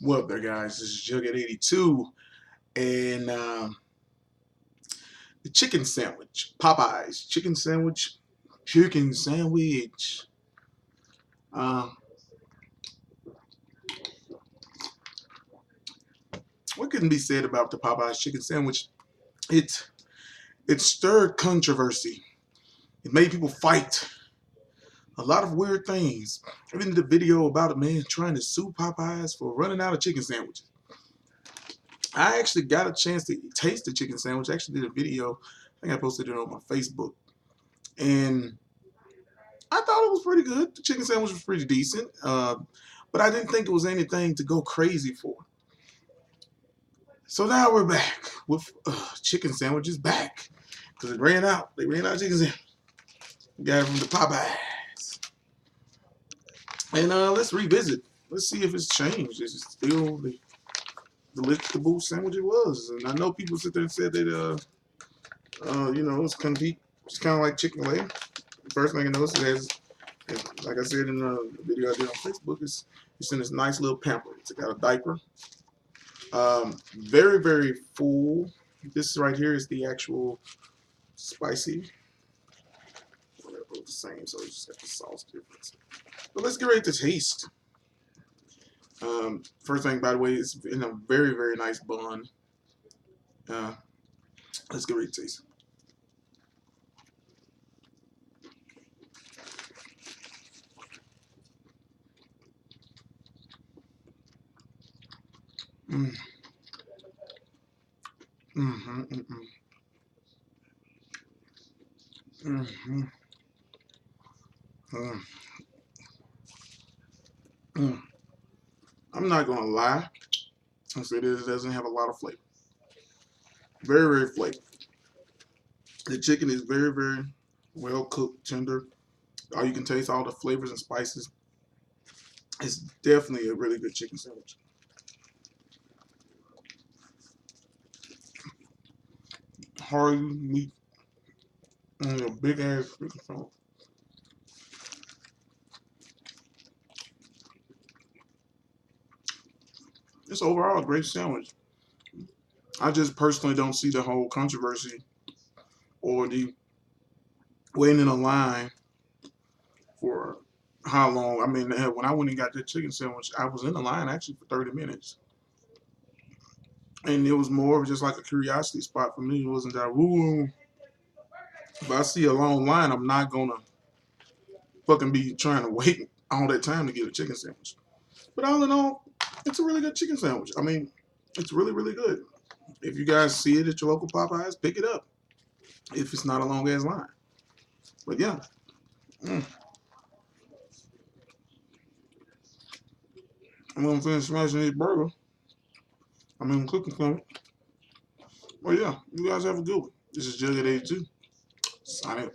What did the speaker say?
What up there, guys? This is Jughead82 and the chicken sandwich. Popeyes chicken sandwich. Chicken sandwich. Um, what can be said about the Popeyes chicken sandwich? It it stirred controversy. It made people fight. A lot of weird things. Even the video about a man trying to sue Popeyes for running out of chicken sandwiches. I actually got a chance to taste the chicken sandwich. I actually did a video. I think I posted it on my Facebook. And I thought it was pretty good. The chicken sandwich was pretty decent. But I didn't think it was anything to go crazy for. So now we're back with chicken sandwiches back. Because it ran out. They ran out of chicken sandwich. We got it from the Popeyes. And let's revisit. Let's see if it's changed. Is it still the delectable sandwich it was? And I know people sit there and said that you know, it's kind of like Chick-fil-A. The first thing I noticed is, like I said in the video I did on Facebook, it's in this nice little pamper. It's got a diaper. Very, very full. This right here is the actual spicy. They're both the same, so it's just got the sauce difference. But let's get ready to taste. First thing, by the way, it's in a very, very nice bun. Let's get ready to taste. Mm. Mm-hmm, mm-hmm. Mm-hmm. Mm. Mm. I'm not gonna lie, I said it doesn't have a lot of flavor. Very, very flavor. The chicken is very, very well cooked, tender. You can taste all the flavors and spices. It's definitely a really good chicken sandwich. Hard meat and a big ass chicken sandwich. It's overall a great sandwich. I just personally don't see the whole controversy or the waiting in a line for how long. I mean, when I went and got that chicken sandwich, I was in the line actually for 30 minutes. And it was more of just like a curiosity spot for me. It wasn't that, ooh, if I see a long line, I'm not going to fucking be trying to wait all that time to get a chicken sandwich. But all in all, it's a really good chicken sandwich. I mean, it's really, really good. If you guys see it at your local Popeyes, pick it up. If it's not a long ass line. But yeah. I'm going to finish smashing this burger. I'm cooking for it. Well, yeah, you guys have a good one. This is Jughead82. Sign out.